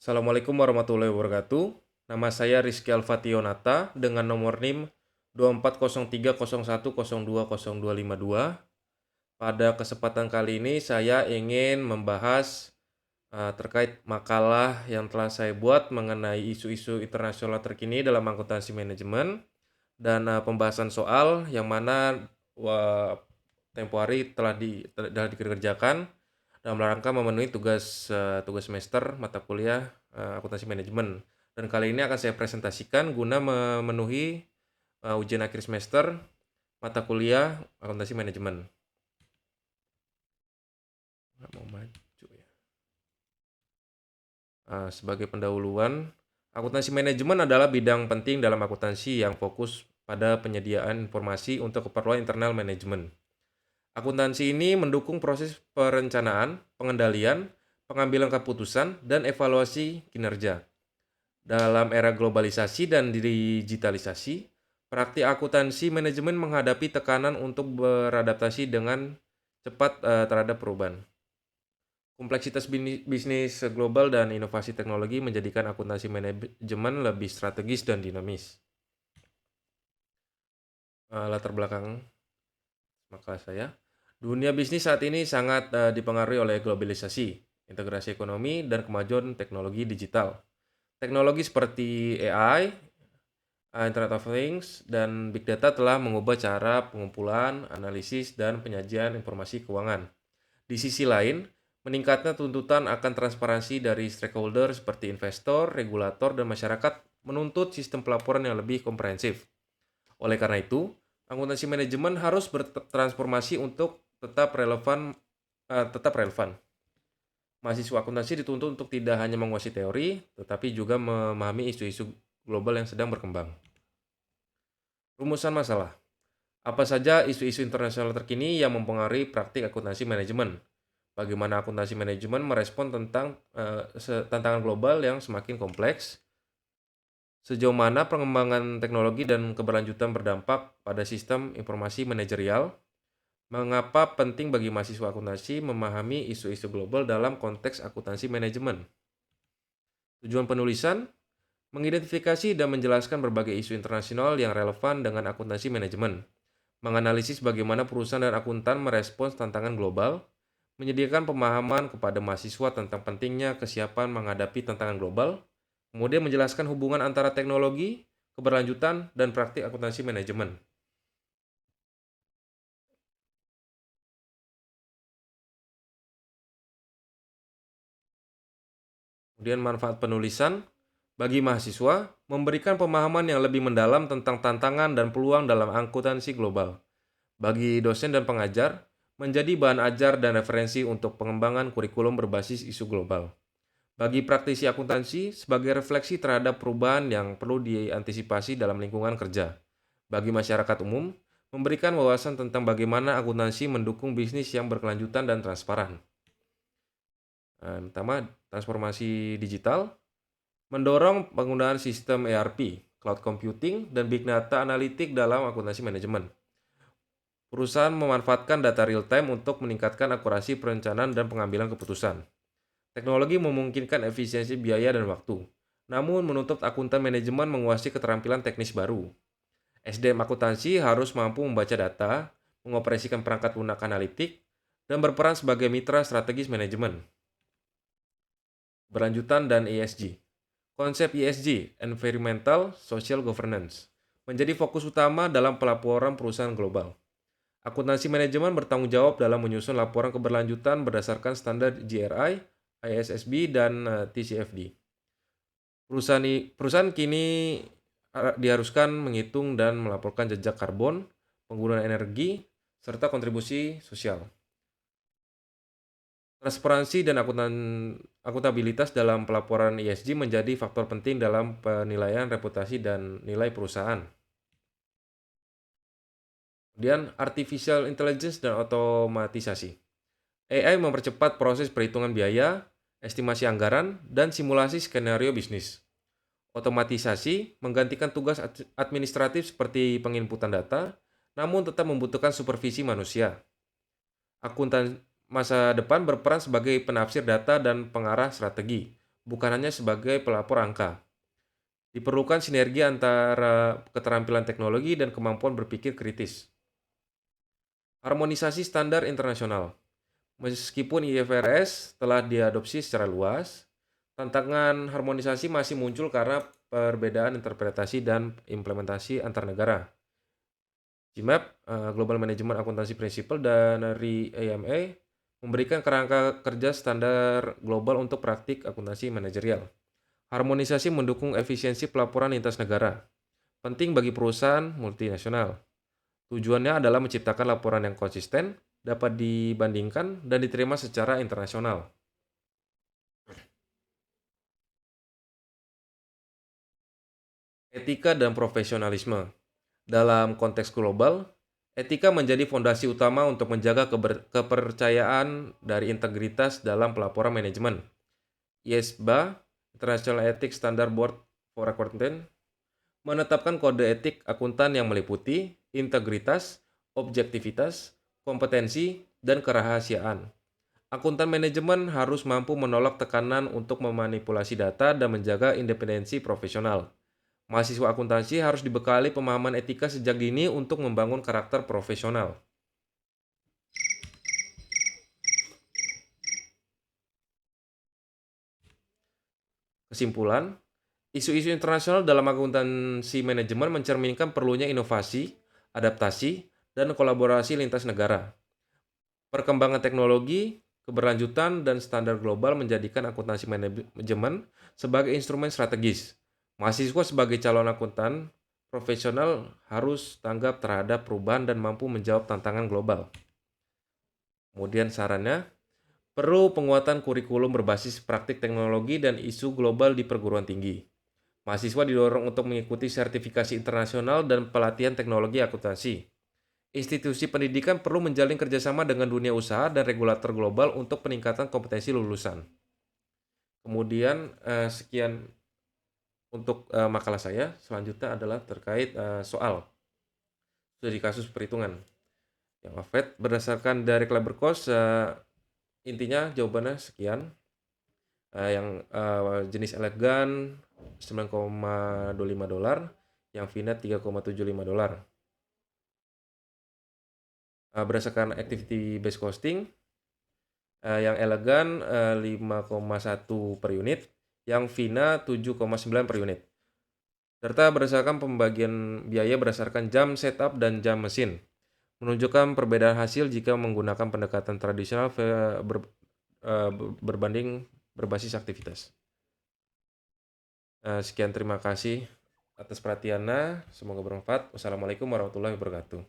Assalamualaikum warahmatullahi wabarakatuh. Nama saya Rizky Alfationata dengan nomor NIM 240301020252. Pada kesempatan kali ini saya ingin membahas terkait makalah yang telah saya buat mengenai isu-isu internasional terkini dalam akuntansi manajemen dan pembahasan soal yang mana tempo hari telah dikerjakan dalam rangka memenuhi tugas semester mata kuliah akuntansi manajemen. Dan kali ini akan saya presentasikan guna memenuhi ujian akhir semester mata kuliah akuntansi manajemen. Nggak mau maju ya. Sebagai pendahuluan, akuntansi manajemen adalah bidang penting dalam akuntansi yang fokus pada penyediaan informasi untuk keperluan internal manajemen. Akuntansi ini mendukung proses perencanaan, pengendalian, pengambilan keputusan, dan evaluasi kinerja. Dalam era globalisasi dan digitalisasi, praktik akuntansi manajemen menghadapi tekanan untuk beradaptasi dengan cepat terhadap perubahan. Kompleksitas bisnis global dan inovasi teknologi menjadikan akuntansi manajemen lebih strategis dan dinamis. Latar belakang makalah saya. Dunia bisnis saat ini sangat dipengaruhi oleh globalisasi, integrasi ekonomi, dan kemajuan teknologi digital. Teknologi seperti AI, Internet of Things, dan Big Data telah mengubah cara pengumpulan, analisis, dan penyajian informasi keuangan. Di sisi lain, meningkatnya tuntutan akan transparansi dari stakeholder seperti investor, regulator, dan masyarakat menuntut sistem pelaporan yang lebih komprehensif. Oleh karena itu, akuntansi manajemen harus bertransformasi untuk tetap relevan. Mahasiswa akuntansi dituntut untuk tidak hanya menguasai teori, tetapi juga memahami isu-isu global yang sedang berkembang. Rumusan masalah. Apa saja isu-isu internasional terkini yang mempengaruhi praktik akuntansi manajemen? Bagaimana akuntansi manajemen merespon tentang tantangan global yang semakin kompleks? Sejauh mana pengembangan teknologi dan keberlanjutan berdampak pada sistem informasi manajerial? Mengapa penting bagi mahasiswa akuntansi memahami isu-isu global dalam konteks akuntansi manajemen? Tujuan penulisan, mengidentifikasi dan menjelaskan berbagai isu internasional yang relevan dengan akuntansi manajemen, menganalisis bagaimana perusahaan dan akuntan merespons tantangan global, menyediakan pemahaman kepada mahasiswa tentang pentingnya kesiapan menghadapi tantangan global, kemudian menjelaskan hubungan antara teknologi, keberlanjutan, dan praktik akuntansi manajemen. Kemudian manfaat penulisan bagi mahasiswa memberikan pemahaman yang lebih mendalam tentang tantangan dan peluang dalam akuntansi global. Bagi dosen dan pengajar, menjadi bahan ajar dan referensi untuk pengembangan kurikulum berbasis isu global. Bagi praktisi akuntansi, sebagai refleksi terhadap perubahan yang perlu diantisipasi dalam lingkungan kerja. Bagi masyarakat umum, memberikan wawasan tentang bagaimana akuntansi mendukung bisnis yang berkelanjutan dan transparan. Pertama, transformasi digital, mendorong penggunaan sistem ERP, cloud computing, dan big data analitik dalam akuntansi manajemen. Perusahaan memanfaatkan data real-time untuk meningkatkan akurasi perencanaan dan pengambilan keputusan. Teknologi memungkinkan efisiensi biaya dan waktu, namun menuntut akuntan manajemen menguasai keterampilan teknis baru. SDM akuntansi harus mampu membaca data, mengoperasikan perangkat lunak analitik, dan berperan sebagai mitra strategis manajemen. Berlanjutan dan ESG. Konsep ESG, Environmental Social Governance, menjadi fokus utama dalam pelaporan perusahaan global. Akuntansi manajemen bertanggung jawab dalam menyusun laporan keberlanjutan berdasarkan standar GRI, ISSB, dan TCFD. Perusahaan kini diharuskan menghitung dan melaporkan jejak karbon, penggunaan energi, serta kontribusi sosial. Transparansi dan akuntabilitas dalam pelaporan ESG menjadi faktor penting dalam penilaian reputasi dan nilai perusahaan. Kemudian artificial intelligence dan otomatisasi. AI mempercepat proses perhitungan biaya, estimasi anggaran, dan simulasi skenario bisnis. Otomatisasi menggantikan tugas administratif seperti penginputan data, namun tetap membutuhkan supervisi manusia. Akuntan masa depan berperan sebagai penafsir data dan pengarah strategi, bukan hanya sebagai pelapor angka. Diperlukan sinergi antara keterampilan teknologi dan kemampuan berpikir kritis. Harmonisasi standar internasional. Meskipun IFRS telah diadopsi secara luas, tantangan harmonisasi masih muncul karena perbedaan interpretasi dan implementasi antar negara. GMAP, Global Management Accountancy Principle, dan dari AMA memberikan kerangka kerja standar global untuk praktik akuntansi manajerial. Harmonisasi mendukung efisiensi pelaporan lintas negara, penting bagi perusahaan multinasional. Tujuannya adalah menciptakan laporan yang konsisten, dapat dibandingkan, dan diterima secara internasional. Etika dan profesionalisme. Dalam konteks global, etika menjadi fondasi utama untuk menjaga kepercayaan dari integritas dalam pelaporan manajemen. ISBA, International Ethics Standard Board for Accounting, menetapkan kode etik akuntan yang meliputi integritas, objektivitas, kompetensi, dan kerahasiaan. Akuntan manajemen harus mampu menolak tekanan untuk memanipulasi data dan menjaga independensi profesional. Mahasiswa akuntansi harus dibekali pemahaman etika sejak dini untuk membangun karakter profesional. Kesimpulan, isu-isu internasional dalam akuntansi manajemen mencerminkan perlunya inovasi, adaptasi, dan kolaborasi lintas negara. Perkembangan teknologi, keberlanjutan, dan standar global menjadikan akuntansi manajemen sebagai instrumen strategis. Mahasiswa sebagai calon akuntan profesional harus tanggap terhadap perubahan dan mampu menjawab tantangan global. Kemudian sarannya, perlu penguatan kurikulum berbasis praktik teknologi dan isu global di perguruan tinggi. Mahasiswa didorong untuk mengikuti sertifikasi internasional dan pelatihan teknologi akuntansi. Institusi pendidikan perlu menjalin kerjasama dengan dunia usaha dan regulator global untuk peningkatan kompetensi lulusan. Kemudian sekian untuk makalah saya. Selanjutnya adalah terkait soal studi kasus perhitungan. Yang AFET berdasarkan dari Kleber Cost, intinya jawabannya sekian. Yang jenis elegan $9,25, yang VNet $3,75. Berdasarkan activity based costing, yang elegan 5,1 per unit, yang Vina 7,9 per unit. Serta berdasarkan pembagian biaya berdasarkan jam setup dan jam mesin. Menunjukkan perbedaan hasil jika menggunakan pendekatan tradisional berbanding berbasis aktivitas. Sekian, terima kasih atas perhatiannya. Semoga bermanfaat. Wassalamualaikum warahmatullahi wabarakatuh.